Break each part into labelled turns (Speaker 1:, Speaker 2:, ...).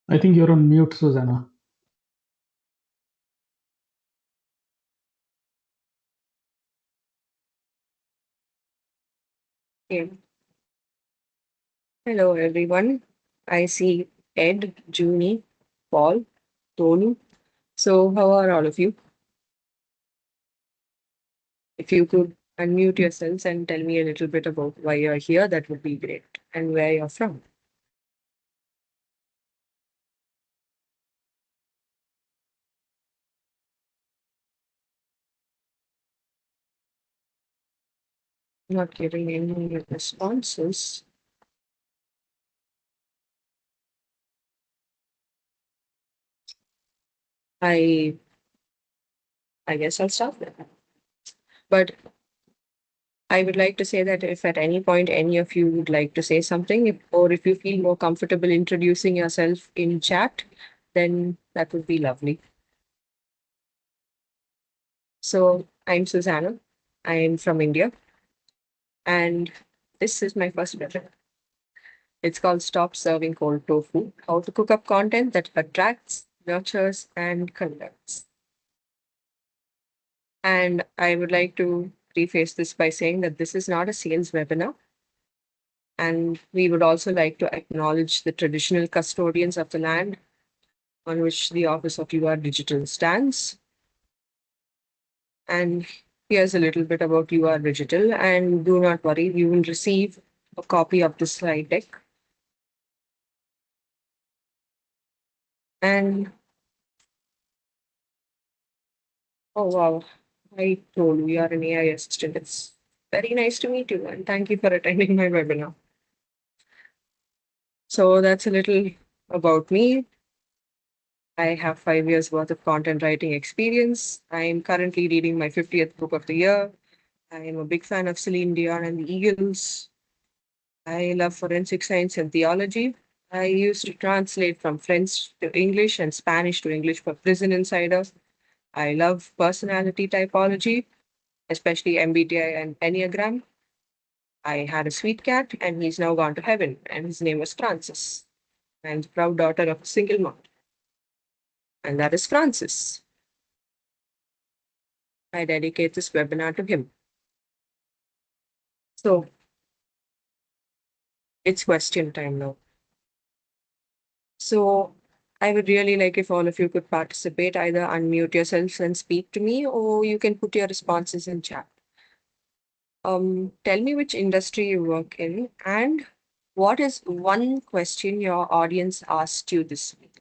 Speaker 1: I think you're on mute, Susanna.
Speaker 2: Okay. Hello, everyone. I see Ed, Junie, Paul, Tony. So, how are all of you? If you could unmute yourselves and tell me a little bit about why you're here, that would be great, and where you're from. Not getting any responses. I I guess I'll stop there. But I would like to say that if at any point any of you would like to say something, or if you feel more comfortable introducing yourself in chat, then that would be lovely. So I'm Susanna. I'm from India, and this is my first webinar. It's called Stop Serving Cold Tofu: How to Cook Up Content That Attracts, Nurtures, and Converts. And I would like to preface this by saying that this is not a sales webinar. And we would also like to acknowledge the traditional custodians of the land on which the office of UR Digital stands. And here's a little bit about UR Digital. And do not worry, you will receive a copy of the slide deck. And oh, wow, I told you are an AI assistant. It's very nice to meet you. And thank you for attending my webinar. So that's a little about me. I have 5 years worth of content writing experience. I am currently reading my 50th book of the year. I am a big fan of Celine Dion and the Eagles. I love forensic science and theology. I used to translate from French to English and Spanish to English for Prison Insider. I love personality typology, especially MBTI and Enneagram. I had a sweet cat, and he's now gone to heaven, and his name was Francis. I'm the proud daughter of a single mom, and that is Francis. I dedicate this webinar to him. So it's question time now. So I would really like if all of you could participate, either unmute yourselves and speak to me, or you can put your responses in chat. Tell me which industry you work in, and what is one question your audience asked you this week?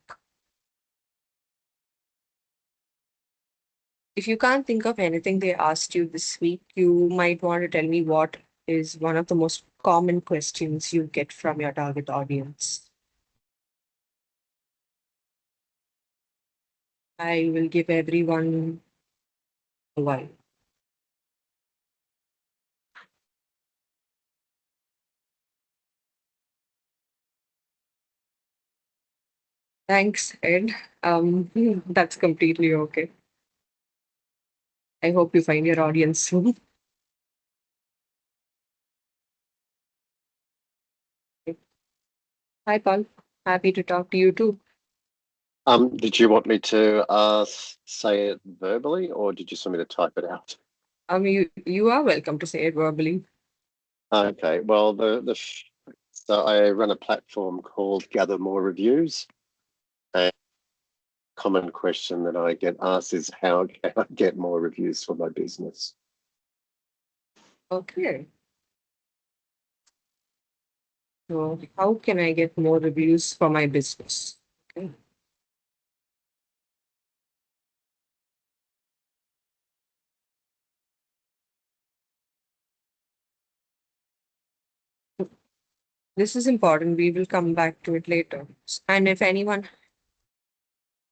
Speaker 2: If you can't think of anything they asked you this week, you might want to tell me what is one of the most common questions you get from your target audience. I will give everyone a while. Thanks, Ed. That's completely okay. I hope you find your audience soon. Hi, Paul. Happy to talk to you too.
Speaker 3: Did you want me to say it verbally, or did you just want me to type it out?
Speaker 2: You are welcome to say it verbally.
Speaker 3: Okay. Well, so I run a platform called Gather More Reviews, and a common question that I get asked is how can I get more reviews for my business?
Speaker 2: Okay. So, how can I get more reviews for my business? Okay. This is important. We will come back to it later. And if anyone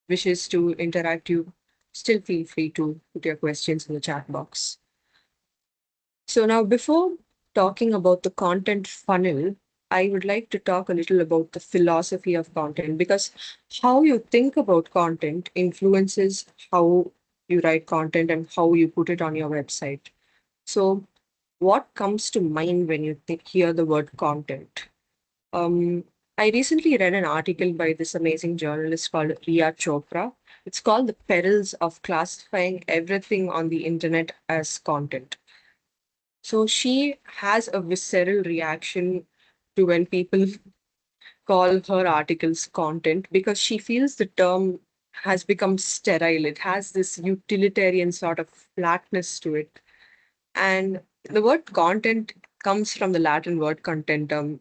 Speaker 2: wishes to interact, you still feel free to put your questions in the chat box. So now, before talking about the content funnel, I would like to talk a little about the philosophy of content, because how you think about content influences how you write content and how you put it on your website. So, what comes to mind when you hear the word content? Um, I recently read an article by this amazing journalist called Riya Chopra. It's called The Perils of Classifying Everything on the Internet as Content. So she has a visceral reaction to when people call her articles content because she feels the term has become sterile. It has this utilitarian sort of flatness to it. And the word content comes from the Latin word contentum.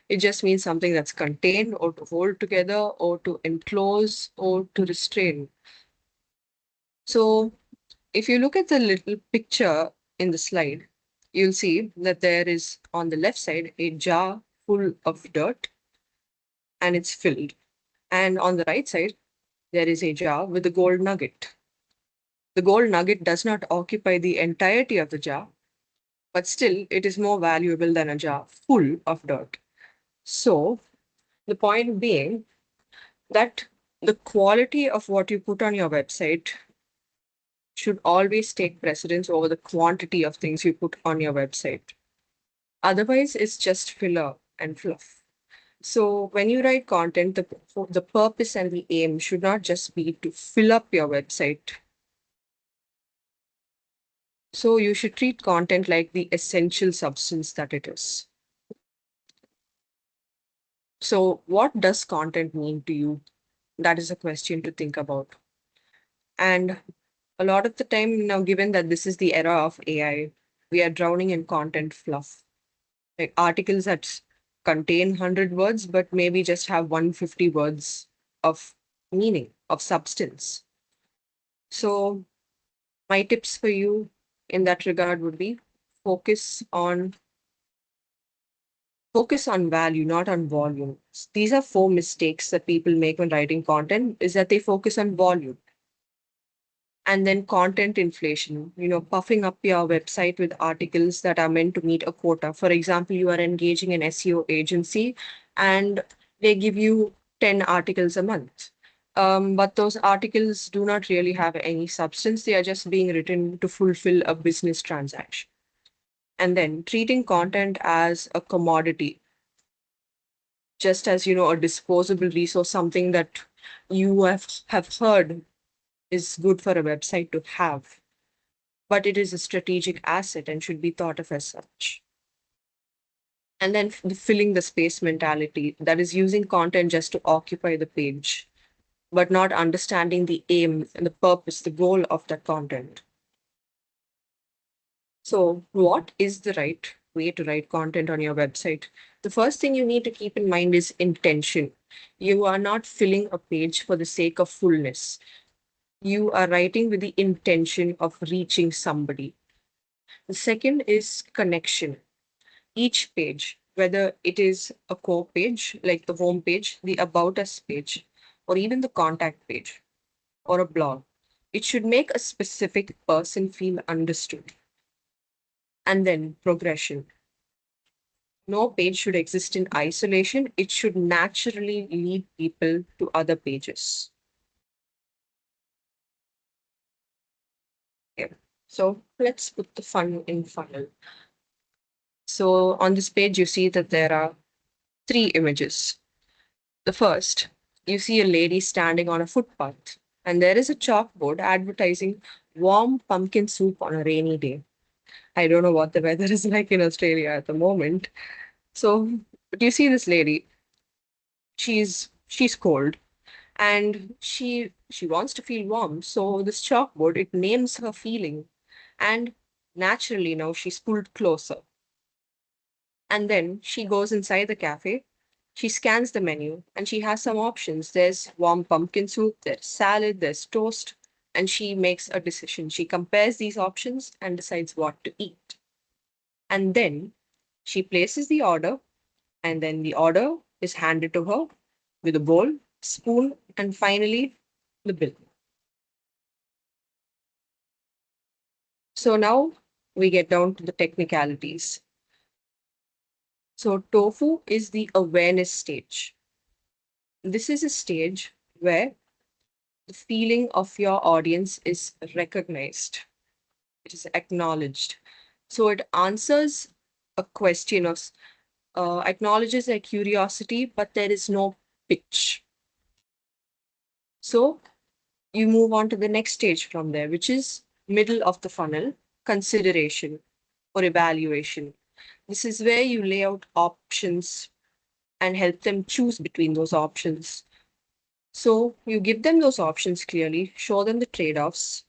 Speaker 2: It just means something that's contained or to hold together or to enclose or to restrain. So if you look at the little picture in the slide, you'll see that there is on the left side a jar full of dirt and it's filled. And on the right side, there is a jar with a gold nugget. The gold nugget does not occupy the entirety of the jar, but still it is more valuable than a jar full of dirt. So the point being that the quality of what you put on your website should always take precedence over the quantity of things you put on your website. Otherwise, it's just filler and fluff. So when you write content, the purpose and the aim should not just be to fill up your website. So you should treat content like the essential substance that it is. So what does content mean to you? That is a question to think about. And a lot of the time now, given that this is the era of AI, we are drowning in content fluff. Like articles that contain 100 words, but maybe just have 150 words of meaning, of substance. So my tips for you in that regard would be focus on value, not on volume. These are 4 mistakes that people make when writing content is that they focus on volume. And then content inflation, puffing up your website with articles that are meant to meet a quota. For example, you are engaging an SEO agency and they give you 10 articles a month. But those articles do not really have any substance. They are just being written to fulfill a business transaction. And then treating content as a commodity, just as, a disposable resource, something that you have heard is good for a website to have, but it is a strategic asset and should be thought of as such. And then filling the space mentality, that is using content just to occupy the page, but not understanding the aim and the purpose, the goal of that content. So what is the right way to write content on your website? The first thing you need to keep in mind is intention. You are not filling a page for the sake of fullness. You are writing with the intention of reaching somebody. The second is connection. Each page, whether it is a core page, like the home page, the About Us page, or even the contact page, or a blog, it should make a specific person feel understood. And then progression. No page should exist in isolation. It should naturally lead people to other pages. Okay. So let's put the fun in funnel. So on this page, you see that there are 3 images. The first, you see a lady standing on a footpath, and there is a chalkboard advertising warm pumpkin soup on a rainy day. I don't know what the weather is like in Australia at the moment. So, but you see this lady, she's cold and she wants to feel warm. So this chalkboard, it names her feeling, and naturally now she's pulled closer. And then she goes inside the cafe. She scans the menu and she has some options. There's warm pumpkin soup, there's salad, there's toast, and she makes a decision. She compares these options and decides what to eat. And then she places the order, and then the order is handed to her with a bowl, spoon, and finally the bill. So now we get down to the technicalities. So TOFU is the awareness stage. This is a stage where the feeling of your audience is recognized, it is acknowledged. So it answers a question acknowledges their curiosity, but there is no pitch. So you move on to the next stage from there, which is middle of the funnel, consideration or evaluation. This is where you lay out options and help them choose between those options. So you give them those options clearly, show them the trade-offs,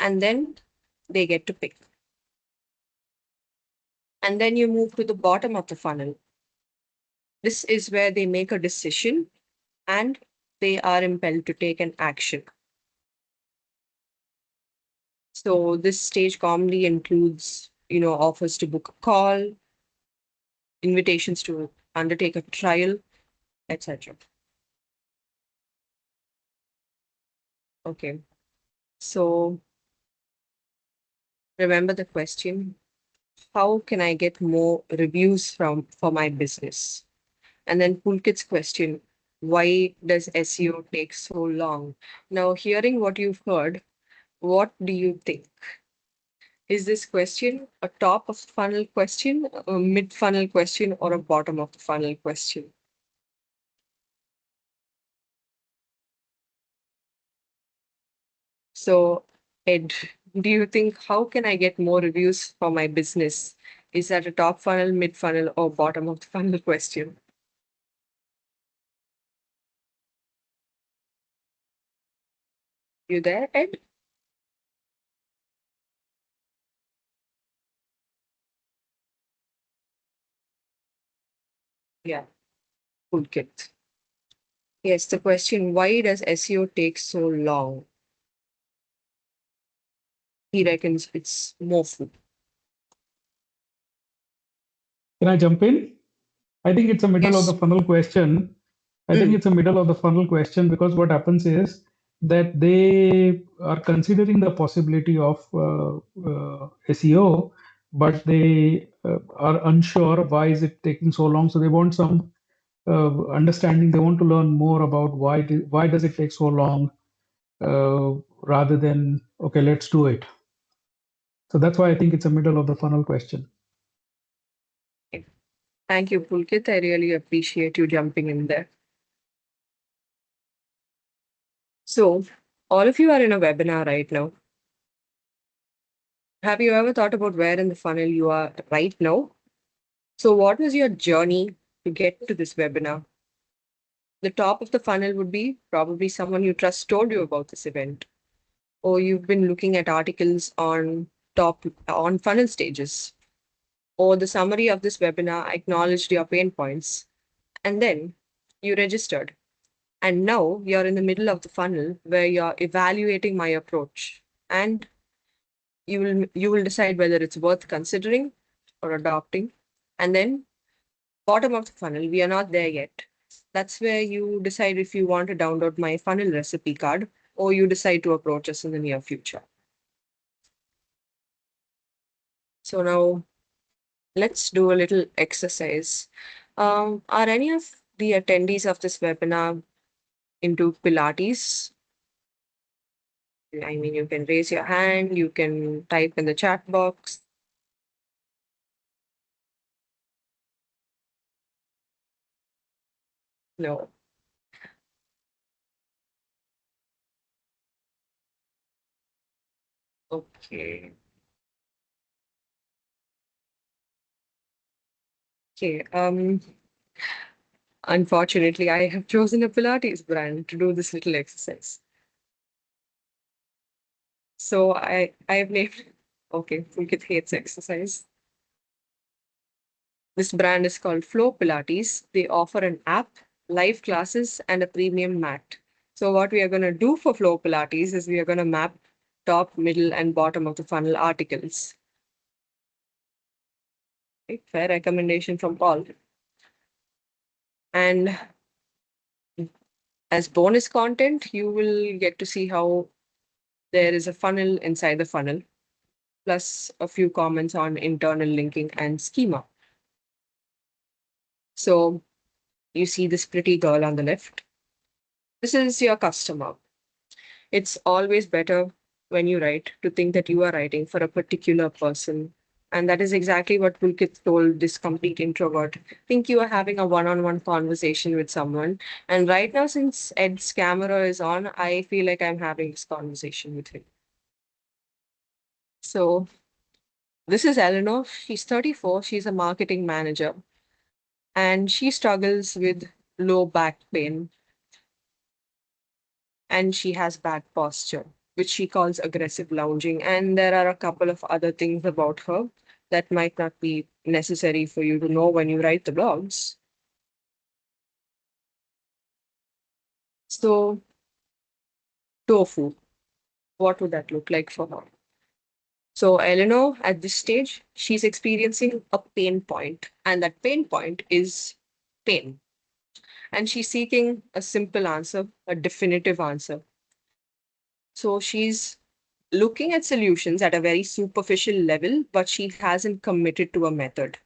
Speaker 2: and then they get to pick. And then you move to the bottom of the funnel. This is where they make a decision and they are impelled to take an action. So this stage commonly includes, offers to book a call, invitations to undertake a trial, etc. Okay. So remember the question, how can I get more reviews for my business? And then Pulkit's question, why does SEO take so long? Now, hearing what you've heard, what do you think? Is this question a top of the funnel question, a mid funnel question, or a bottom of the funnel question? So, Ed, do you think how can I get more reviews for my business? Is that a top funnel, mid funnel, or bottom of the funnel question? You there, Ed? Yeah, Pulkit. Yes, the question, why does SEO take so long? He reckons it's MOFU.
Speaker 1: Can I jump in? I think it's a middle of the
Speaker 2: Yes.
Speaker 1: funnel question. I think it's a middle of the funnel question because what happens is that they are considering the possibility of SEO, but they are unsure why is it taking so long. So they want some understanding. They want to learn more about why does it take so long, rather than okay, let's do it. So that's why I think it's a middle of the funnel question.
Speaker 2: Thank you, Pulkit. I really appreciate you jumping in there. So, all of you are in a webinar right now. Have you ever thought about where in the funnel you are right now? So, what was your journey to get to this webinar? The top of the funnel would be probably someone you trust told you about this event, or you've been looking at articles on funnel stages, or the summary of this webinar acknowledged your pain points, and then you registered. And now you're in the middle of the funnel where you're evaluating my approach, and you will decide whether it's worth considering or adopting. And then bottom of the funnel, we are not there yet. That's where you decide if you want to download my funnel recipe card or you decide to approach us in the near future. So now let's do a little exercise. Are any of the attendees of this webinar into Pilates? I mean, you can raise your hand, you can type in the chat box. No. Okay. Okay. Unfortunately, I have chosen a Pilates brand to do this little exercise. So I've named, okay, Pulkit hates exercise. This brand is called Flow Pilates. They offer an app, live classes, and a premium mat. So what we are going to do for Flow Pilates is we are going to map top, middle, and bottom of the funnel articles. Okay, fair recommendation from Paul. And as bonus content, you will get to see how there is a funnel inside the funnel, plus a few comments on internal linking and schema. So you see this pretty girl on the left. This is your customer. It's always better when you write to think that you are writing for a particular person And that is exactly what Pulkit told this complete introvert. Think you are having a one-on-one conversation with someone. And right now, since Ed's camera is on, I feel like I'm having this conversation with him. So this is Eleanor. She's 34. She's a marketing manager. And she struggles with low back pain. And she has bad posture, which she calls aggressive lounging. And there are a couple of other things about her that might not be necessary for you to know when you write the blogs. So, TOFU, what would that look like for her? So, Eleanor, at this stage, she's experiencing a pain point, and that pain point is pain. And she's seeking a simple answer, a definitive answer. So, she's looking at solutions at a very superficial level, but she hasn't committed to a method.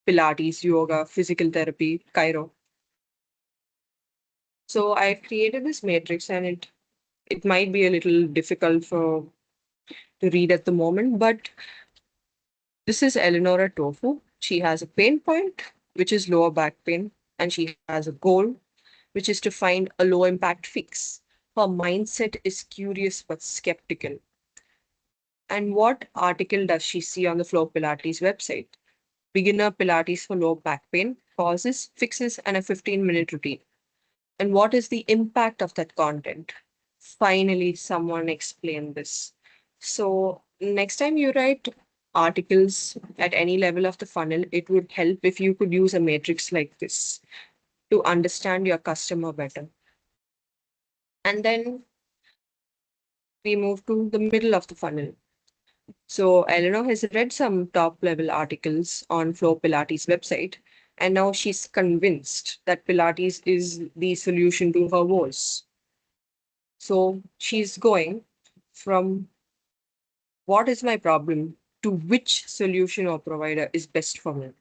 Speaker 2: Pilates, yoga, physical therapy, Cairo. So I've created this matrix, and it might be a little difficult for to read at the moment, but this is Eleonora Tofu. She has a pain point, which is lower back pain, and she has a goal, which is to find a low impact fix. Her mindset is curious but skeptical. And what article does she see on the Flow Pilates website? Beginner Pilates for low back pain, causes, fixes, and a 15-minute routine. And what is the impact of that content? Finally, someone explained this. So, next time you write articles at any level of the funnel, it would help if you could use a matrix like this to understand your customer better. And then we move to the middle of the funnel. So, Eleanor has read some top level articles on Flow Pilates website, and now she's convinced that Pilates is the solution to her woes. So she's going from what is my problem to which solution or provider is best for me.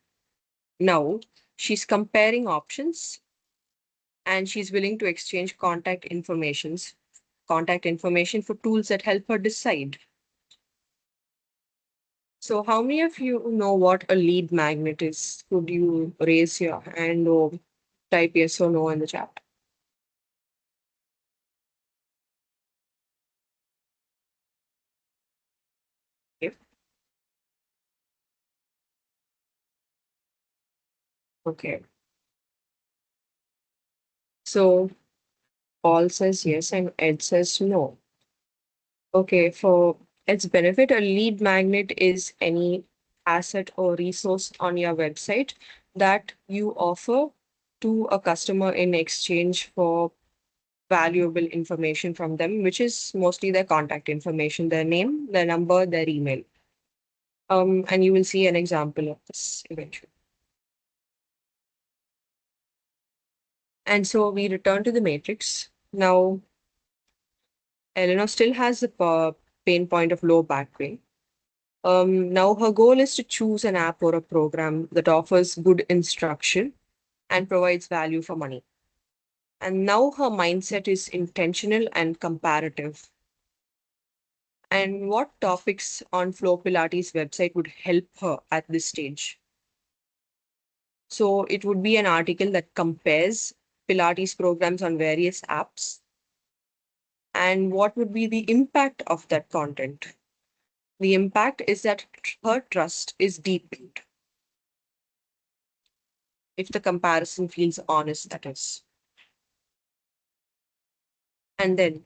Speaker 2: Now she's comparing options, and she's willing to exchange contact information for tools that help her decide. So how many of you know what a lead magnet is? Could you raise your hand or type yes or no in the chat? Okay. Okay. So Paul says yes and Ed says no. Okay, for its benefit, a lead magnet is any asset or resource on your website that you offer to a customer in exchange for valuable information from them, which is mostly their contact information, their name, their number, their email. And you will see an example of this eventually. And so we return to the matrix. Now, Eleanor still has the pain point of low back pain. Now her goal is to choose an app or a program that offers good instruction and provides value for money. And now her mindset is intentional and comparative. And what topics on Flow Pilates website would help her at this stage? So it would be an article that compares Pilates programs on various apps. And what would be the impact of that content? The impact is that her trust is deepened. If the comparison feels honest, that is. And then,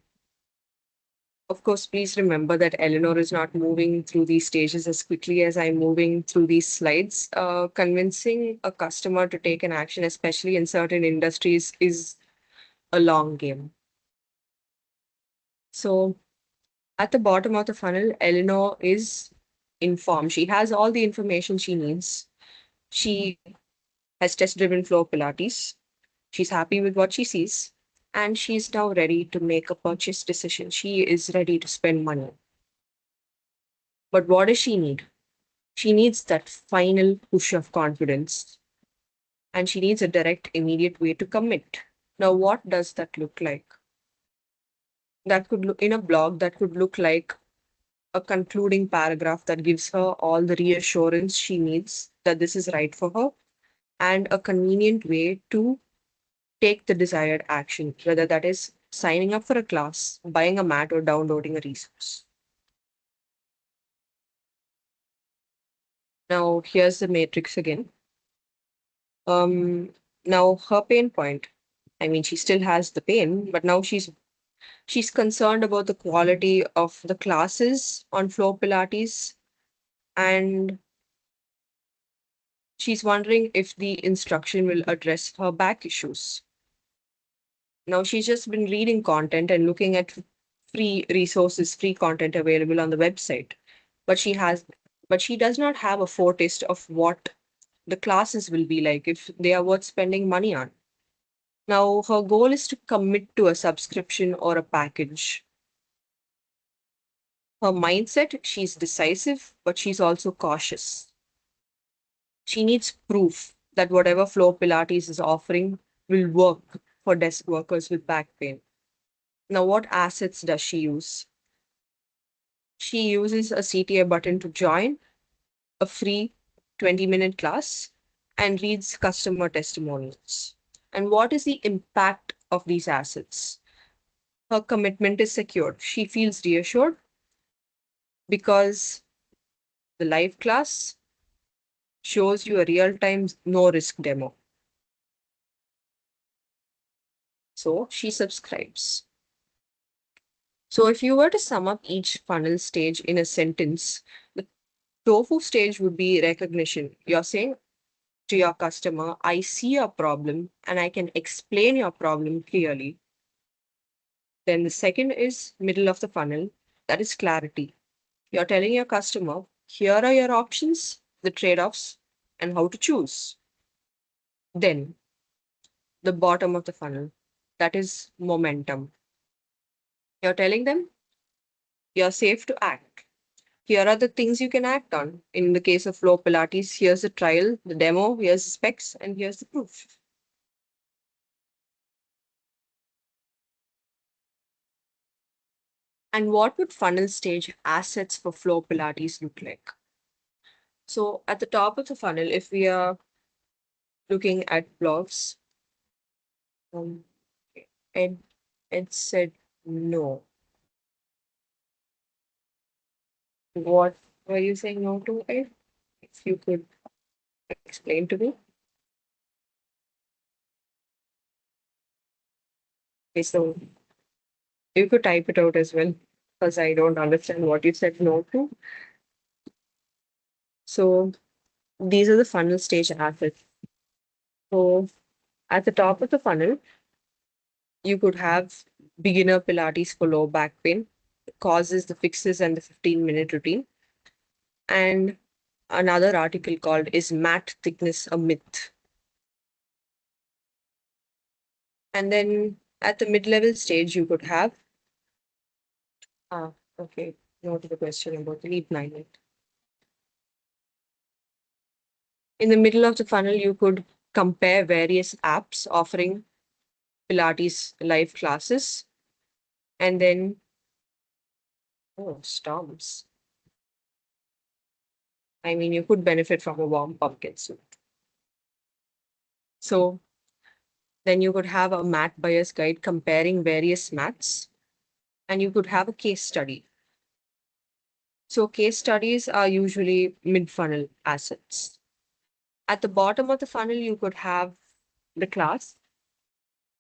Speaker 2: of course, please remember that Eleanor is not moving through these stages as quickly as I'm moving through these slides. Convincing a customer to take an action, especially in certain industries, is a long game. So at the bottom of the funnel, Eleanor is informed. She has all the information she needs. She has test-driven Flow Pilates. She's happy with what she sees. And she's now ready to make a purchase decision. She is ready to spend money. But what does she need? She needs that final push of confidence. And she needs a direct, immediate way to commit. Now, what does that look like? That could look in a blog, that could look like a concluding paragraph that gives her all the reassurance she needs that this is right for her, and a convenient way to take the desired action, whether that is signing up for a class, buying a mat, or downloading a resource. Now, here's the matrix again. Now her pain point. I mean, she still has the pain, but now she's concerned about the quality of the classes on floor Pilates, and she's wondering if the instruction will address her back issues. Now she's just been reading content and looking at free resources, free content available on the website. But she does not have a foretaste of what the classes will be like if they are worth spending money on. Now her goal is to commit to a subscription or a package. Her mindset, she's decisive, but she's also cautious. She needs proof that whatever Flow Pilates is offering will work for desk workers with back pain. Now, what assets does she use? She uses a CTA button to join a free 20-minute class and reads customer testimonials. And what is the impact of these assets? Her commitment is secured. She feels reassured because the live class shows you a real-time no-risk demo. So she subscribes. So if you were to sum up each funnel stage in a sentence, the TOFU stage would be recognition. You're saying to your customer, I see your problem and I can explain your problem clearly. Then the second is middle of the funnel. That is clarity. You're telling your customer, here are your options, the trade-offs, and how to choose. Then the bottom of the funnel. That is momentum. You're telling them you're safe to act. Here are the things you can act on. In the case of Flow Pilates, here's the trial, the demo, here's the specs, and here's the proof. And what would funnel stage assets for Flow Pilates look like? So at the top of the funnel, if we are looking at blogs, um, Ed, Ed said no. What were you saying no to, Ed? If you could explain to me. Okay, so you could type it out as well because I don't understand what you said no to. So these are the funnel stage assets. So at the top of the funnel, you could have beginner Pilates for low back pain, causes, the fixes, and the 15-minute routine. And another article called Is Mat Thickness a Myth? And then at the mid-level stage, you could have, okay, no to the question about the lead magnet. In the middle of the funnel, you could compare various apps offering Pilates live classes. And then, oh, storms. I mean, you could benefit from a warm pumpkin soup. So then you could have a mat buyer's guide comparing various mats, and you could have a case study. So case studies are usually mid-funnel assets. At the bottom of the funnel, you could have the class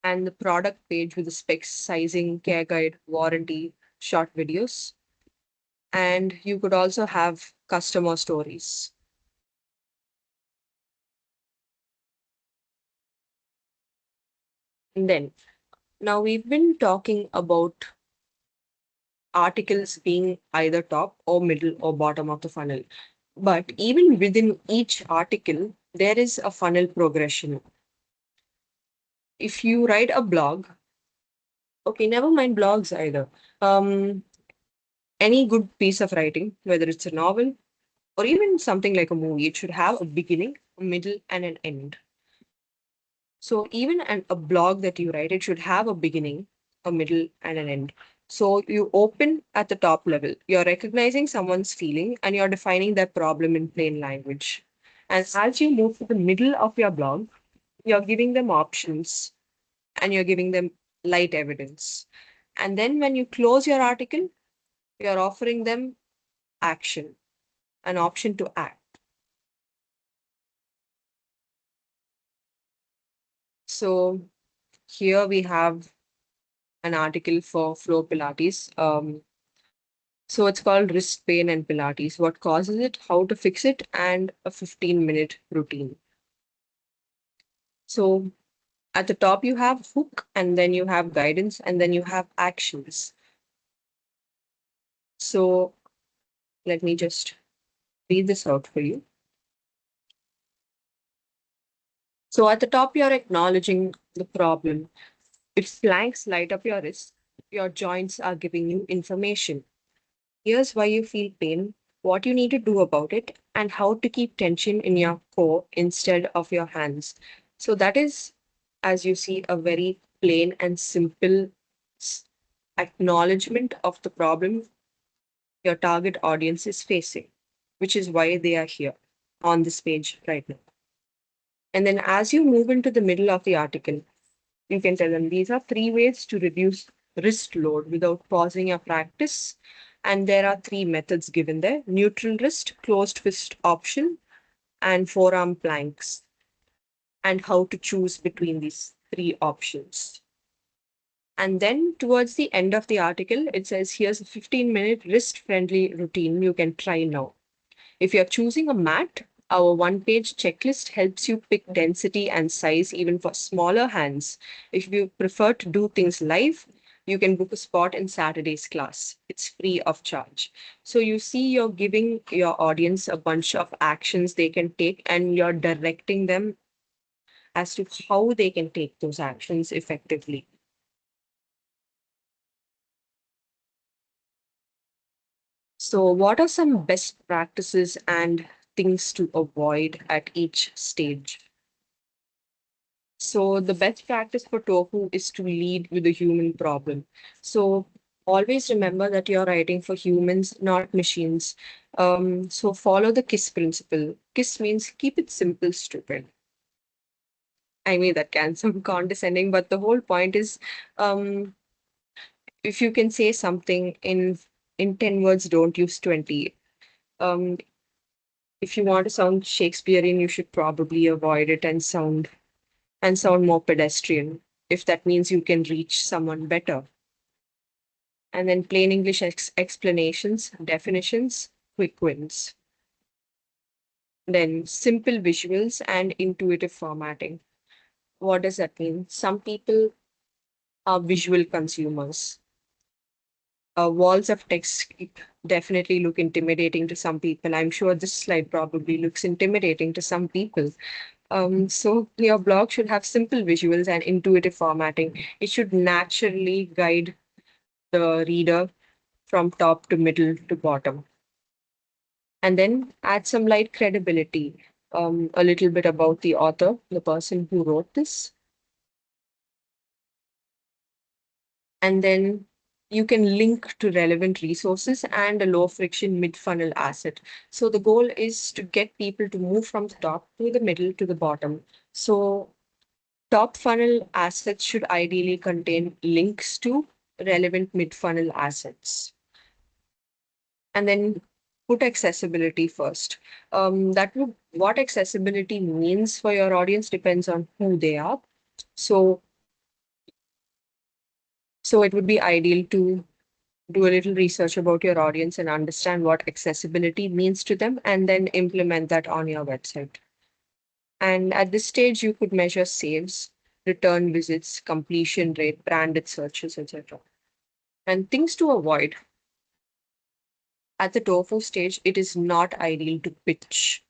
Speaker 2: and the product page with the specs, sizing, care guide, warranty, short videos. And you could also have customer stories. And then, now we've been talking about articles being either top or middle or bottom of the funnel. But even within each article, there is a funnel progression. If you write a blog, okay, never mind blogs either. Any good piece of writing, whether it's a novel or even something like a movie, it should have a beginning, a middle, and an end. So even a blog that you write, it should have a beginning, a middle, and an end. So you open at the top level. You're recognizing someone's feeling and you're defining their problem in plain language. And as you move to the middle of your blog, you're giving them options and you're giving them light evidence. And then when you close your article, you're offering them action, an option to act. So here we have an article for Flow Pilates. So it's called Wrist Pain and Pilates, what causes it, how to fix it, and a 15-minute routine. So at the top, you have hook, and then you have guidance, and then you have actions. So let me just read this out for you. So at the top, you're acknowledging the problem. If flanks light up your wrist, your joints are giving you information. Here's why you feel pain, what you need to do about it, and how to keep tension in your core instead of your hands. So that is, as you see, a very plain and simple acknowledgement of the problem your target audience is facing, which is why they are here on this page right now. And then as you move into the middle of the article, you can tell them these are 3 ways to reduce wrist load without pausing your practice. And there are 3 methods given there: neutral wrist, closed fist option, and forearm planks, and how to choose between these 3 options. And then towards the end of the article, it says here's a 15-minute wrist friendly routine you can try now. If you're choosing a mat, our one-page checklist helps you pick density and size even for smaller hands. If you prefer to do things live, you can book a spot in Saturday's class. It's free of charge. So you see, you're giving your audience a bunch of actions they can take, and you're directing them as to how they can take those actions effectively. So, what are some best practices and things to avoid at each stage? So the best practice for TOFU is to lead with the human problem. So always remember that you're writing for humans, not machines. So follow the KISS principle. KISS means keep it simple, stupid. I mean, that can sound condescending, but the whole point is, um, if you can say something in 10 words, don't use 20. Um, if you want to sound Shakespearean, you should probably avoid it and sound more pedestrian, if that means you can reach someone better. And then plain English explanations, definitions, quick wins. Then simple visuals and intuitive formatting. What does that mean? Some people are visual consumers. Walls of text definitely look intimidating to some people. I'm sure this slide probably looks intimidating to some people. So your blog should have simple visuals and intuitive formatting. It should naturally guide the reader from top to middle to bottom. And then add some light credibility, a little bit about the author, the person who wrote this. And then you can link to relevant resources and a low friction mid funnel asset. So the goal is to get people to move from the top to the middle to the bottom. So top funnel assets should ideally contain links to relevant mid funnel assets. And then put accessibility first. What accessibility means for your audience depends on who they are. So, so it would be ideal to do a little research about your audience and understand what accessibility means to them, and then implement that on your website. And at this stage, you could measure saves, return visits, completion rate, branded searches, etc. And things to avoid. At the TOFU stage, it is not ideal to pitch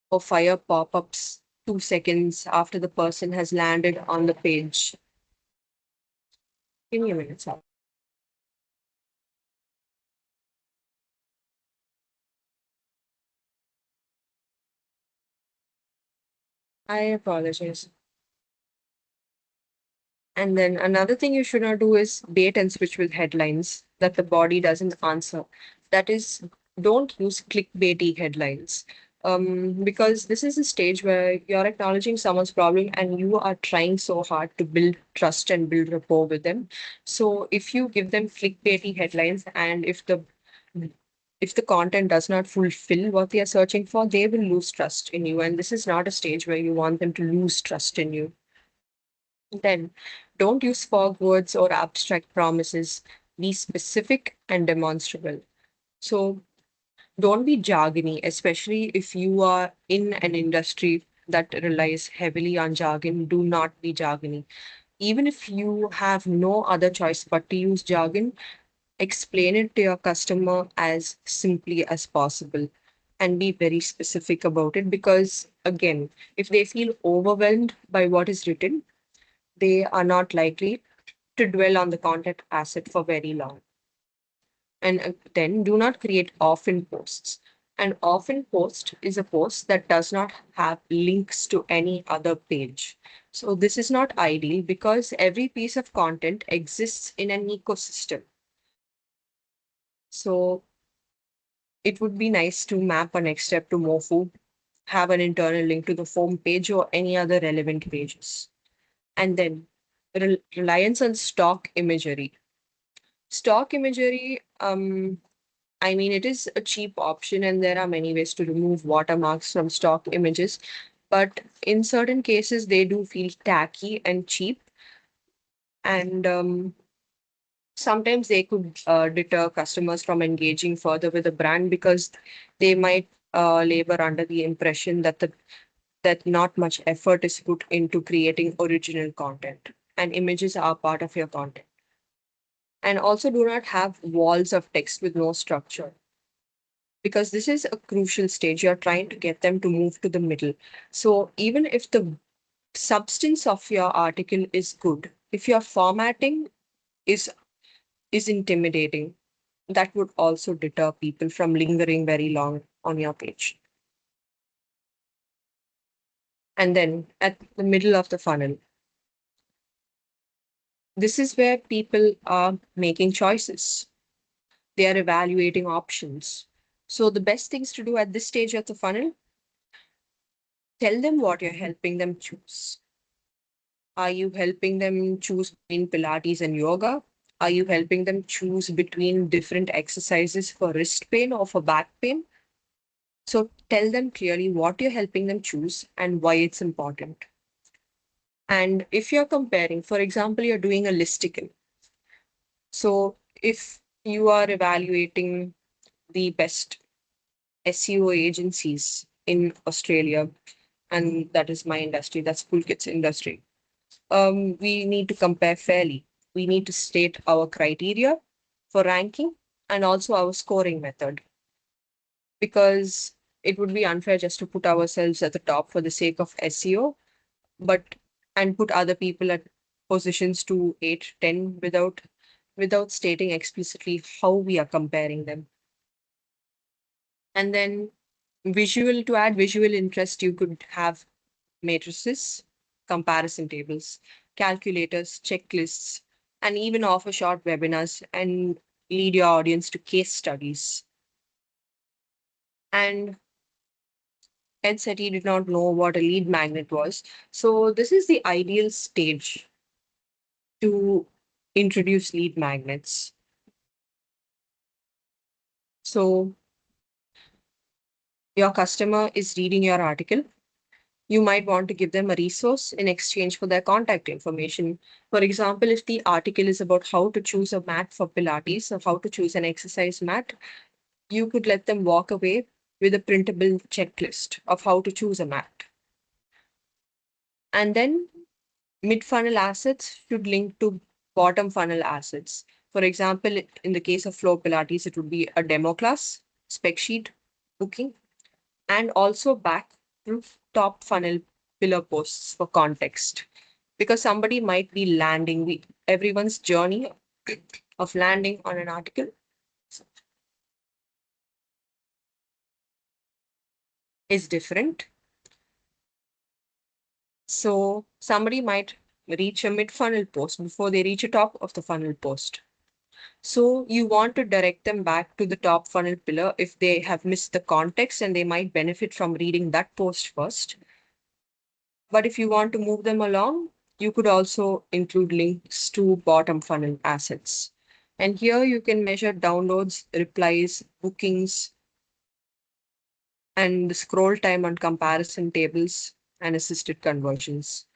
Speaker 2: or fire pop-ups 2 seconds after the person has landed on the page. Give me a minute, sir. I apologize. And then another thing you should not do is bait and switch with headlines that the body doesn't answer. That is, don't use clickbaity headlines. Because this is a stage where you're acknowledging someone's problem and you are trying so hard to build trust and build rapport with them. So if you give them clickbaity headlines and if the content does not fulfill what they are searching for, they will lose trust in you. And this is not a stage where you want them to lose trust in you. Then, don't use fog words or abstract promises. Be specific and demonstrable. So, don't be jargony, especially if you are in an industry that relies heavily on jargon. Do not be jargony. Even if you have no other choice but to use jargon, explain it to your customer as simply as possible and be very specific about it because, again, if they feel overwhelmed by what is written, they are not likely to dwell on the content asset for very long. And then do not create often posts. An often post is a post that does not have links to any other page. So this is not ideal because every piece of content exists in an ecosystem. So it would be nice to map a next step to MOFU, have an internal link to the form page or any other relevant pages. And then reliance on stock imagery. Stock imagery, I mean, it is a cheap option, and there are many ways to remove watermarks from stock images. But in certain cases, they do feel tacky and cheap. And sometimes they could deter customers from engaging further with the brand because they might labor under the impression that not much effort is put into creating original content, and images are part of your content. And also do not have walls of text with no structure because this is a crucial stage. You're trying to get them to move to the middle. So even if the substance of your article is good, if your formatting is is intimidating, that would also deter people from lingering very long on your page. And then at the middle of the funnel, this is where people are making choices. They are evaluating options. So the best things to do at this stage of the funnel, tell them what you're helping them choose. Are you helping them choose between Pilates and yoga? Are you helping them choose between different exercises for wrist pain or for back pain? So tell them clearly what you're helping them choose and why it's important. And if you're comparing, for example, you're doing a listicle. So if you are evaluating the best SEO agencies in Australia, and that is my industry, that's Pulkit's industry, we need to compare fairly. We need to state our criteria for ranking and also our scoring method because it would be unfair just to put ourselves at the top for the sake of SEO, but and put other people at positions 2, 8, 10 without stating explicitly how we are comparing them. And then to add visual interest, you could have matrices, comparison tables, calculators, checklists, and even offer short webinars and lead your audience to case studies. And Ed said he did not know what a lead magnet was. So this is the ideal stage to introduce lead magnets. So your customer is reading your article. You might want to give them a resource in exchange for their contact information. For example, if the article is about how to choose a mat for Pilates or how to choose an exercise mat, you could let them walk away with a printable checklist of how to choose a mat. And then mid funnel assets should link to bottom funnel assets. For example, in the case of Flow Pilates, it would be a demo class, spec sheet, booking, and also back to top funnel pillar posts for context. Because somebody might be landing, everyone's journey of landing on an article is different. So somebody might reach a mid-funnel post before they reach a top of the funnel post. So you want to direct them back to the top funnel pillar if they have missed the context and they might benefit from reading that post first. But if you want to move them along, you could also include links to bottom funnel assets. And here you can measure downloads, replies, bookings, and the scroll time on comparison tables and assisted conversions.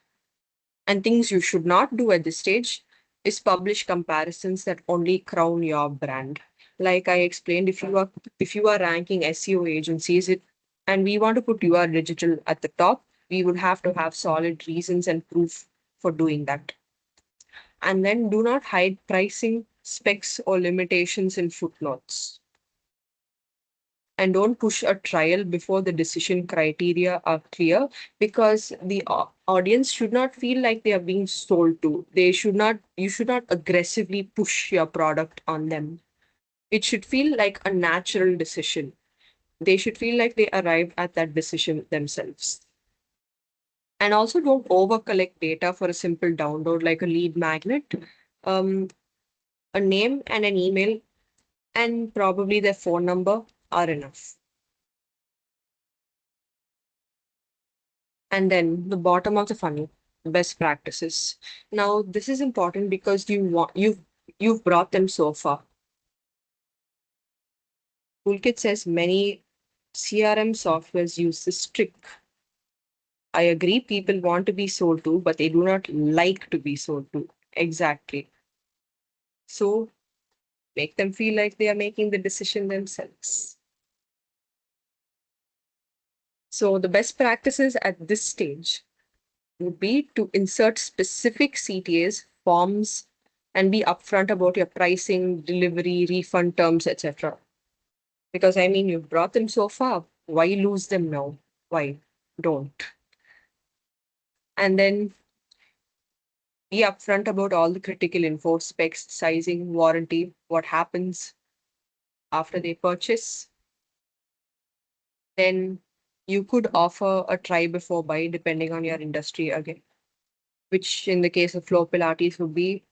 Speaker 2: And things you should not do at this stage is publish comparisons that only crown your brand. Like I explained, if you are ranking SEO agencies, and we want to put your digital at the top, we would have to have solid reasons and proof for doing that. And then do not hide pricing, specs, or limitations in footnotes. And don't push a trial before the decision criteria are clear, because the audience should not feel like they are being sold to. You should not aggressively push your product on them. It should feel like a natural decision. They should feel like they arrived at that decision themselves. And also don't over collect data for a simple download like a lead magnet, um, a name and an email, and probably their phone number are enough. And then the bottom of the funnel, best practices. Now this is important because you've brought them so far. Toolkit says many CRM softwares use this trick. I agree, people want to be sold to, but they do not like to be sold to. Exactly. So make them feel like they are making the decision themselves. So the best practices at this stage would be to insert specific CTAs, forms, and be upfront about your pricing, delivery, refund terms, etc. Because I mean, you've brought them so far. Why lose them now? Why? Don't. And then be upfront about all the critical info, specs, sizing, warranty, what happens after they purchase. Then you could offer a try before buy depending on your industry again, which in the case of Flow Pilates would be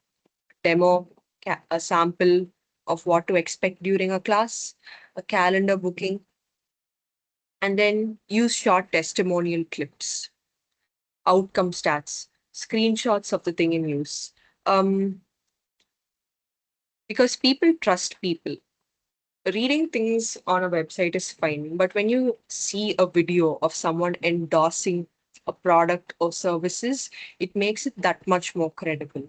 Speaker 2: demo, a sample of what to expect during a class, a calendar booking, and then use short testimonial clips, outcome stats, screenshots of the thing in use. Because people trust people. Reading things on a website is fine, but when you see a video of someone endorsing a product or services, it makes it that much more credible.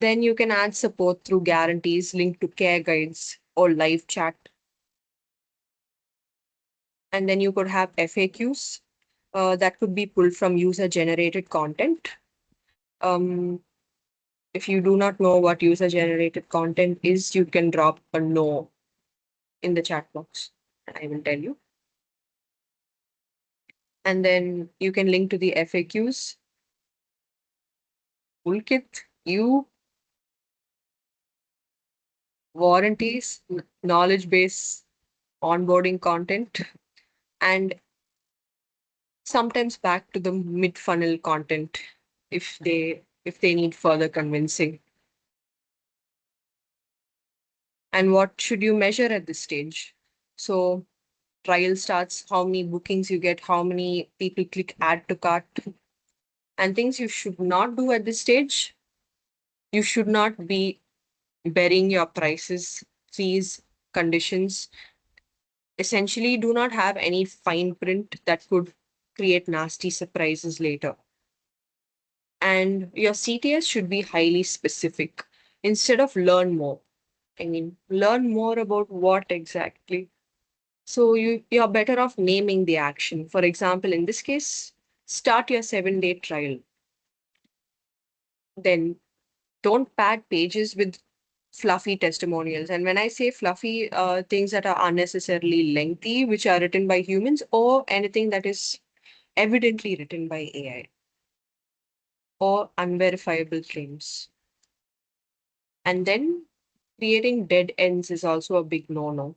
Speaker 2: Then you can add support through guarantees linked to care guides or live chat. And then you could have FAQs that could be pulled from user generated content. Um, if you do not know what user generated content is, you can drop a no in the chat box. I will tell you. And then you can link to the FAQs, toolkit, warranties, knowledge base, onboarding content, and sometimes back to the mid funnel content if they need further convincing. And what should you measure at this stage? So trial starts, how many bookings you get, how many people click add to cart, and things you should not do at this stage. You should not be burying your prices, fees, conditions. Essentially, do not have any fine print that could create nasty surprises later. And your CTS should be highly specific instead of learn more. I mean, learn more about what exactly. So you're better off naming the action. For example, in this case, start your 7-day trial. Then don't pad pages with fluffy testimonials. And when I say fluffy, things that are unnecessarily lengthy, which are written by humans, or anything that is evidently written by AI, or unverifiable claims. And then creating dead ends is also a big no-no.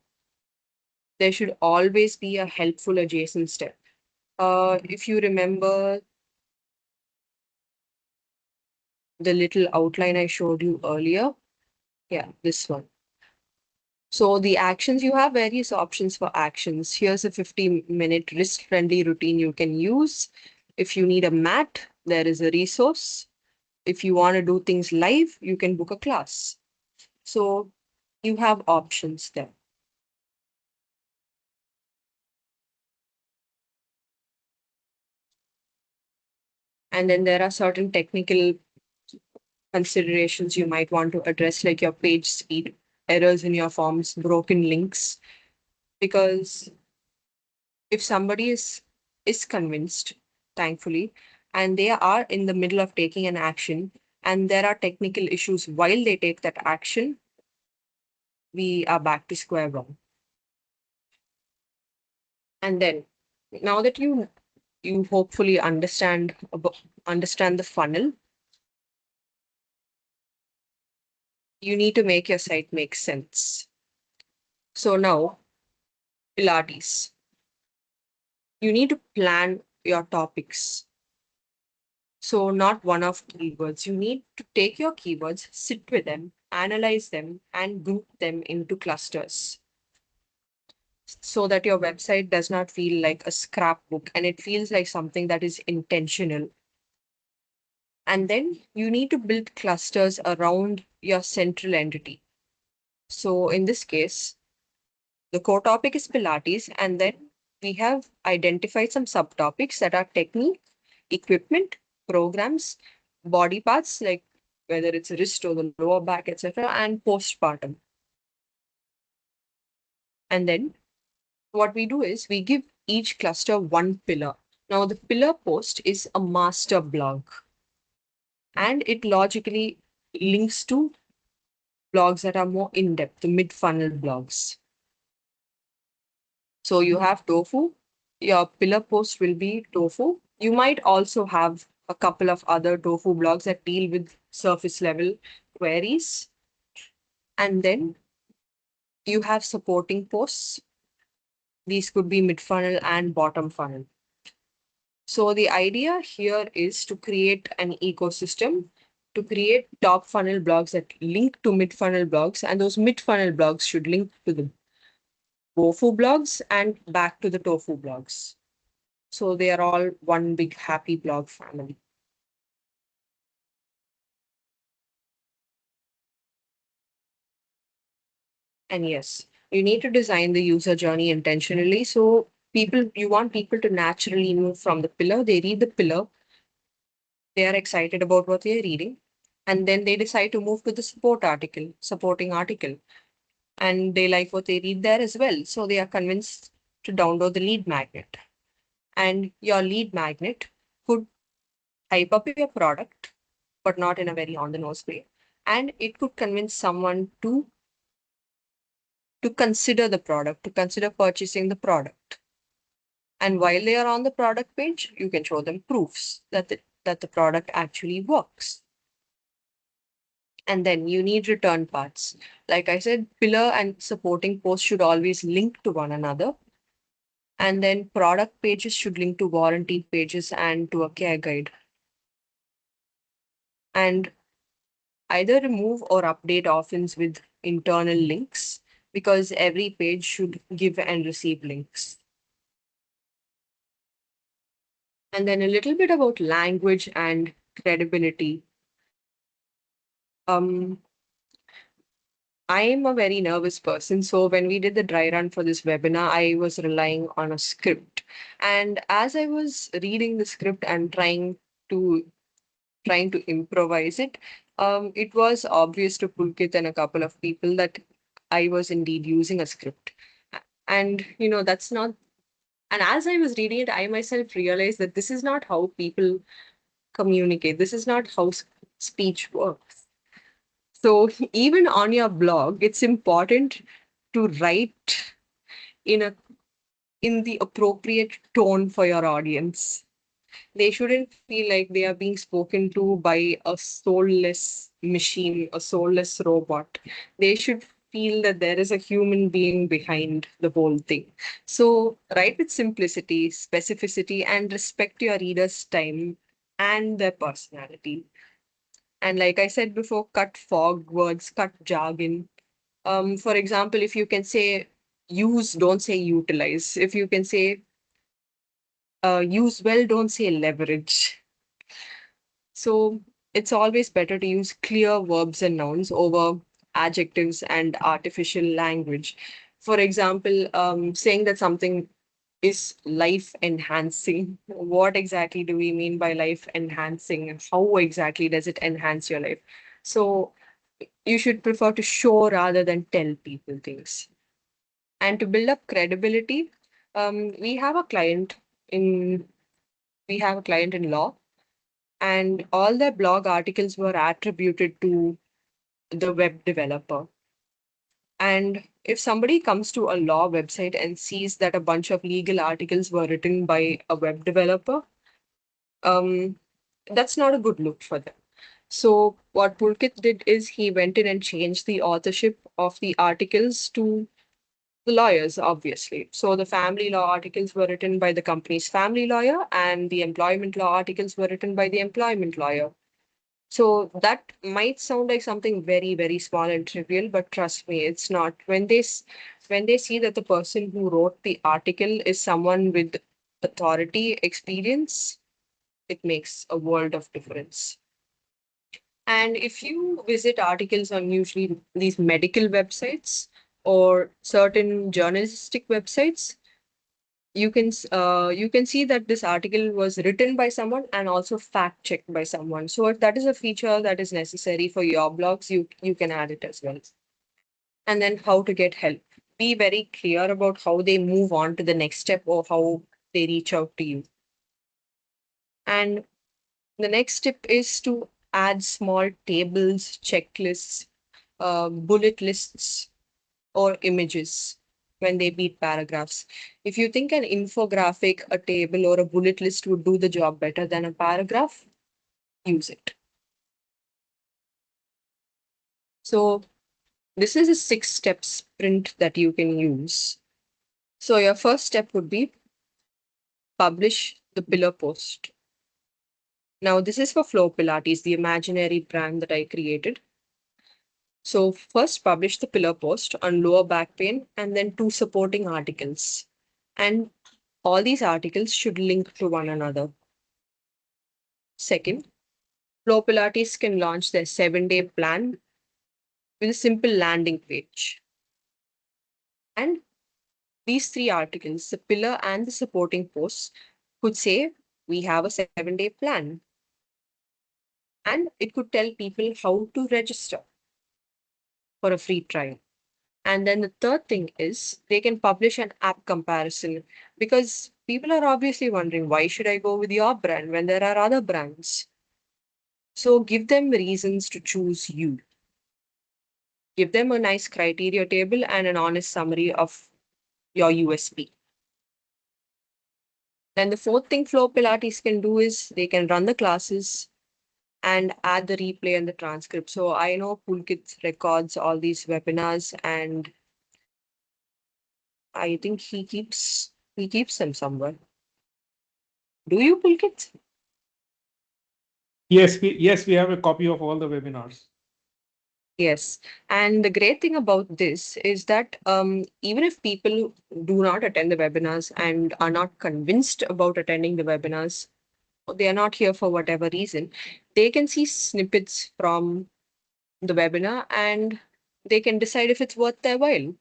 Speaker 2: There should always be a helpful adjacent step. If you remember the little outline I showed you earlier. Yeah, this one. So the actions, you have various options for actions. Here's a 15-minute wrist-friendly routine you can use. If you need a mat, there is a resource. If you want to do things live, you can book a class. So you have options there. And then there are certain technical considerations you might want to address, like your page speed, errors in your forms, broken links. Because if somebody is convinced, thankfully, and they are in the middle of taking an action, and there are technical issues while they take that action, we are back to square one. And then now that you hopefully understand the funnel, you need to make your site make sense. So now, Pilates, you need to plan your topics. So not one of keywords. You need to take your keywords, sit with them, analyze them, and group them into clusters so that your website does not feel like a scrapbook and it feels like something that is intentional. And then you need to build clusters around your central entity. So in this case, the core topic is Pilates, and then we have identified some subtopics that are technique, equipment, programs, body parts, like whether it's wrist or the lower back, etc., and postpartum. And then what we do is we give each cluster one pillar. Now, the pillar post is a master blog, and it logically links to blogs that are more in depth, the mid funnel blogs. So you have TOFU. Your pillar post will be TOFU. You might also have a couple of other TOFU blogs that deal with surface level queries. And then you have supporting posts. These could be mid funnel and bottom funnel. So the idea here is to create an ecosystem, to create top funnel blogs that link to mid funnel blogs, and those mid funnel blogs should link to the BOFU blogs and back to the TOFU blogs. So they are all one big happy blog family. And yes, you need to design the user journey intentionally. So you want people to naturally move from the pillar. They read the pillar, they are excited about what they're reading, and then they decide to move to the supporting article, and they like what they read there as well. So they are convinced to download the lead magnet. And your lead magnet could hype up your product, but not in a very on the nose way. And it could convince someone to consider the product, to consider purchasing the product. And while they are on the product page, you can show them proofs that the product actually works. And then you need return paths. Like I said, pillar and supporting posts should always link to one another. And then product pages should link to warranty pages and to a care guide. And either remove or update offense with internal links, because every page should give and receive links. And then a little bit about language and credibility. Um, I am a very nervous person. So when we did the dry run for this webinar, I was relying on a script. And as I was reading the script and trying to improvise it, it was obvious to Pulkit and a couple of people that I was indeed using a script. And that's not. And as I was reading it, I myself realized that this is not how people communicate. This is not how speech works. So even on your blog, it's important to write in a in the appropriate tone for your audience. They shouldn't feel like they are being spoken to by a soulless machine, a soulless robot. They should feel that there is a human being behind the whole thing. So write with simplicity, specificity, and respect your reader's time and their personality. And like I said before, cut fog words, cut jargon. For example, if you can say use, don't say utilize. If you can say use well, don't say leverage. So it's always better to use clear verbs and nouns over adjectives and artificial language. For example, saying that something is life enhancing. What exactly do we mean by life enhancing? How exactly does it enhance your life? So you should prefer to show rather than tell people things. And to build up credibility, we have a client in law, and all their blog articles were attributed to the web developer. And if somebody comes to a law website and sees that a bunch of legal articles were written by a web developer, um, that's not a good look for them. So what Pulkit did is he went in and changed the authorship of the articles to the lawyers, obviously. So the family law articles were written by the company's family lawyer, and the employment law articles were written by the employment lawyer. So that might sound like something very, very small and trivial, but trust me, it's not. When they see that the person who wrote the article is someone with authority, experience, it makes a world of difference. And if you visit articles on usually these medical websites or certain journalistic websites, you can see that this article was written by someone and also fact checked by someone. So if that is a feature that is necessary for your blogs, you can add it as well. And then how to get help. Be very clear about how they move on to the next step or how they reach out to you. And the next tip is to add small tables, checklists, bullet lists, or images when they beat paragraphs. If you think an infographic, a table, or a bullet list would do the job better than a paragraph, use it. So, this is a 6-step sprint that you can use. So, your first step would be publish the pillar post. Now, this is for Flow Pilates, the imaginary brand that I created. So, first publish the pillar post on lower back pain and then 2 supporting articles. And all these articles should link to one another. Second, Flow Pilates can launch their 7-day plan with a simple landing page. And these 3 articles, the pillar and the supporting posts, could say, we have a 7-day plan. And it could tell people how to register for a free trial. And then the third thing is they can publish an app comparison, because people are obviously wondering, why should I go with your brand when there are other brands? So give them reasons to choose you. Give them a nice criteria table and an honest summary of your USP. Then the fourth thing Flow Pilates can do is they can run the classes and add the replay and the transcript. So I know Pulkit records all these webinars, and I think he keeps them somewhere. Do you, Pulkit?
Speaker 1: Yes, we have a copy of all the webinars.
Speaker 2: Yes. And the great thing about this is that even if people do not attend the webinars and are not convinced about attending the webinars, they are not here for whatever reason, they can see snippets from the webinar and they can decide if it's worth their while.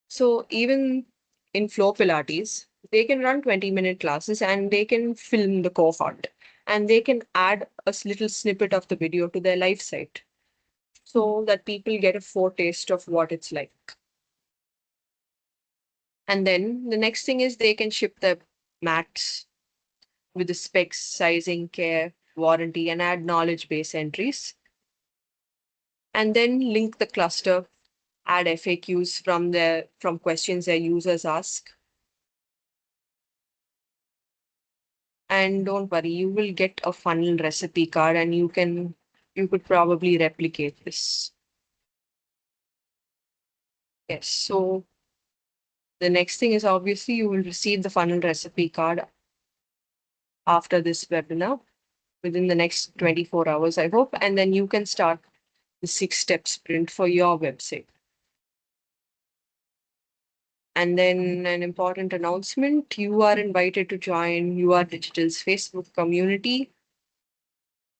Speaker 2: So even in Flow Pilates, they can run 20-minute classes and they can film the cohort and they can add a little snippet of the video to their live site so that people get a foretaste of what it's like. And then the next thing is they can ship their mats with the specs, sizing, care, warranty, and add knowledge base entries. And then link the cluster, add FAQs from questions their users ask. And don't worry, you will get a funnel recipe card and you could probably replicate this. Yes, so the next thing is obviously you will receive the funnel recipe card after this webinar. within the next 24 hours, I hope. And then you can start the 6-step sprint for your website. And then an important announcement, you are invited to join UR Digital's Facebook community.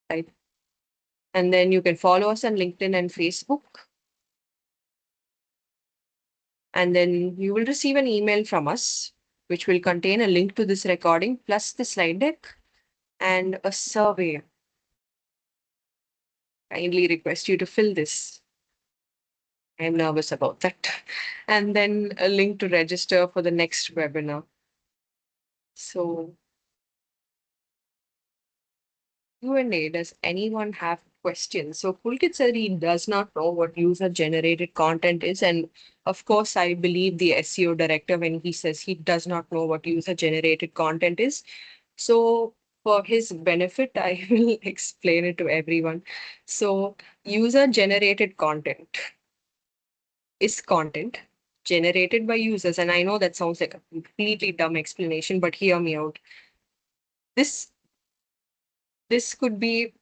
Speaker 2: Right? And then you can follow us on LinkedIn and Facebook. And then you will receive an email from us, which will contain a link to this recording, plus the slide deck and a survey. Kindly request you to fill this. I'm nervous about that. And then a link to register for the next webinar. So Q&A, does anyone have questions? So Pulkit said he does not know what user-generated content is. And of course, I believe the SEO director when he says he does not know what user-generated content is. So for his benefit, I will explain it to everyone. So user-generated content is content generated by users. And I know that sounds like a completely dumb explanation, but hear me out. This could be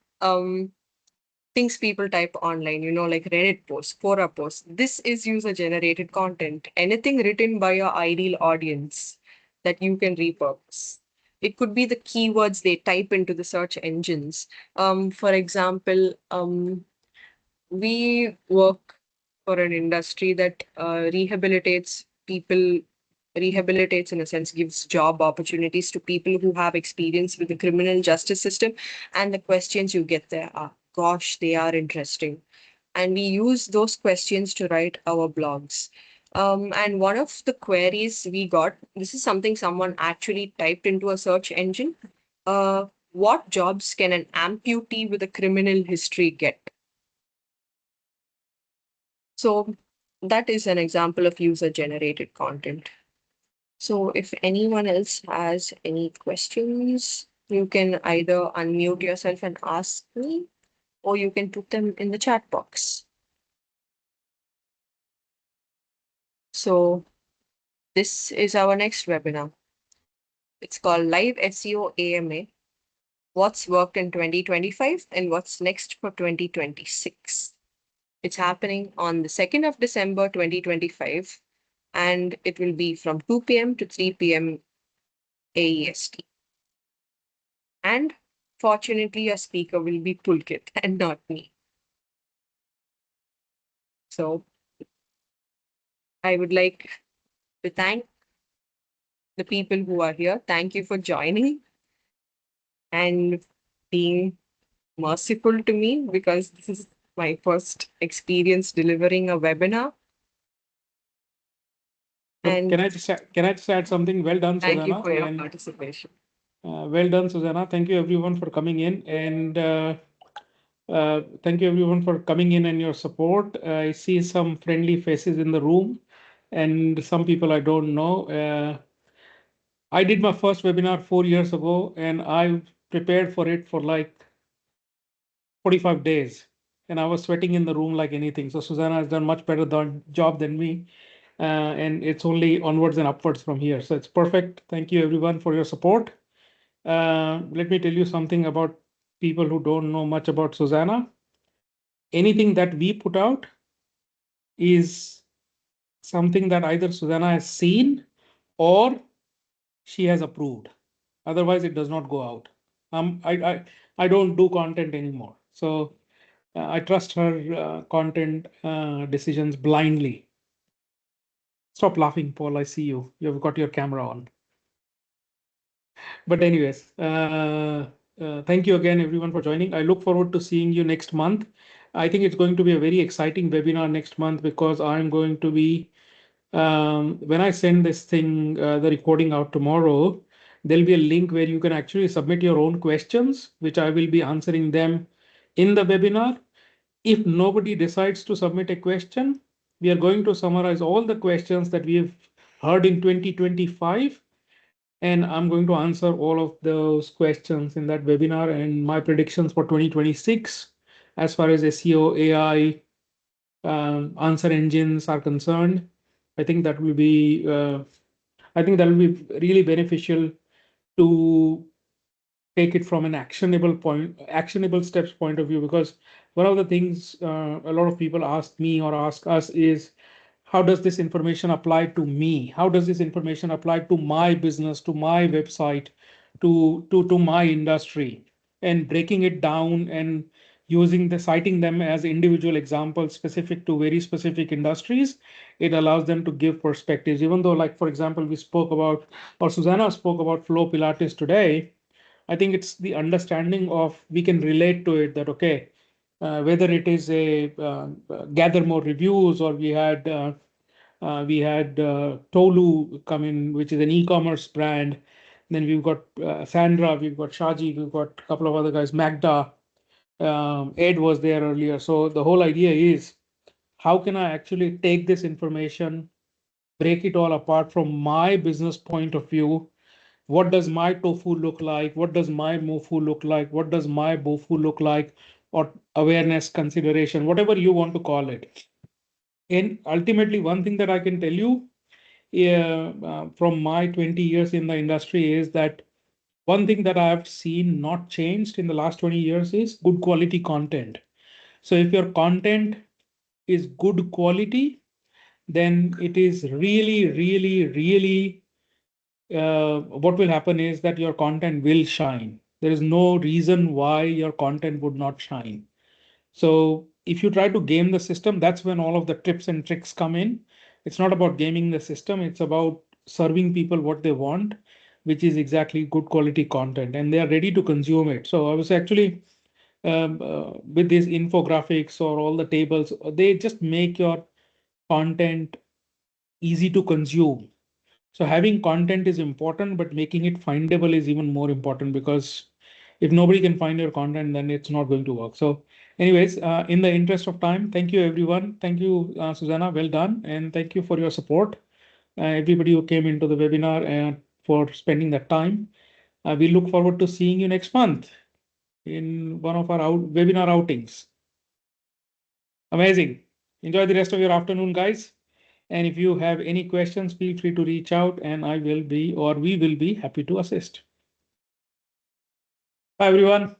Speaker 2: things people type online, like Reddit posts, Quora posts. This is user-generated content. Anything written by your ideal audience that you can repurpose. It could be the keywords they type into the search engines. For example, we work for an industry that rehabilitates in a sense, gives job opportunities to people who have experience with the criminal justice system. And the questions you get there are, gosh, they are interesting. And we use those questions to write our blogs. And one of the queries we got, this is something someone actually typed into a search engine. What jobs can an amputee with a criminal history get? So that is an example of user-generated content. So if anyone else has any questions, you can either unmute yourself and ask me, or you can put them in the chat box. So this is our next webinar. It's called Live SEO AMA, What's Worked in 2025 and What's Next for 2026. It's happening on the 2nd of December, 2025, and it will be from 2 p.m. to 3 p.m. AEST. And fortunately, your speaker will be Pulkit and not me. So I would like to thank the people who are here. Thank you for joining and being merciful to me, because this is my first experience delivering a webinar. And
Speaker 1: Can I just add something? Well done,
Speaker 2: thank
Speaker 1: Susanna.
Speaker 2: you for your participation.
Speaker 1: Well done, Susanna. Thank you everyone for coming in, and thank you everyone for coming in and your support. I see some friendly faces in the room, and some people I don't know. I did my first webinar 4 years ago, and I prepared for it for like 45 days, and I was sweating in the room like anything. So Susanna has done much better job than me, and it's only onwards and upwards from here. So it's perfect. Thank you everyone for your support. Let me tell you something about people who don't know much about Susanna. Anything that we put out is something that either Susanna has seen or she has approved. Otherwise, it does not go out. I don't do content anymore. So I trust her content decisions blindly. Stop laughing, Paul. I see you. You've got your camera on. But anyways, thank you again, everyone, for joining. I look forward to seeing you next month. I think it's going to be a very exciting webinar next month, because I'm going to be, when I send this thing, the recording out tomorrow, there'll be a link where you can actually submit your own questions, which I will be answering them in the webinar. If nobody decides to submit a question, we are going to summarize all the questions that we've heard in 2025. And I'm going to answer all of those questions in that webinar, and my predictions for 2026 as far as SEO, AI, answer engines are concerned. I think that will be really beneficial to take it from an actionable steps point of view, because one of the things a lot of people ask me or ask us is, how does this information apply to me? How does this information apply to my business, to my website, to my industry? And breaking it down and citing them as individual examples specific to very specific industries, it allows them to give perspectives. Even though, like, for example, we spoke about, or Susanna spoke about flow Pilates today, I think it's the understanding of, we can relate to it, that, okay, whether it is a gather more reviews, or we had Tolu come in, which is an e-commerce brand. Then we've got Sandra, we've got Shaji, we've got a couple of other guys, Magda, Ed was there earlier. So the whole idea is, how can I actually take this information, break it all apart from my business point of view? What does my TOFU look like? What does my MOFU look like? What does my BOFU look like? Or awareness, consideration, whatever you want to call it. And ultimately, one thing that I can tell you, from my 20 years in the industry, is that one thing that I've seen not changed in the last 20 years is good quality content. So if your content is good quality, then it is really, really, really, what will happen is that your content will shine. There is no reason why your content would not shine. So if you try to game the system, that's when all of the tips and tricks come in. It's not about gaming the system, it's about serving people what they want, which is exactly good quality content, and they are ready to consume it. So I was actually, with these infographics or all the tables, they just make your content easy to consume. So having content is important, but making it findable is even more important, because if nobody can find your content, then it's not going to work. So anyways, in the interest of time, thank you, everyone. Thank you, Susanna. Well done. And thank you for your support. Everybody who came into the webinar and for spending that time. We look forward to seeing you next month in one of our webinar outings. Amazing. Enjoy the rest of your afternoon, guys. And if you have any questions, feel free to reach out, and we will be happy to assist. Bye, everyone.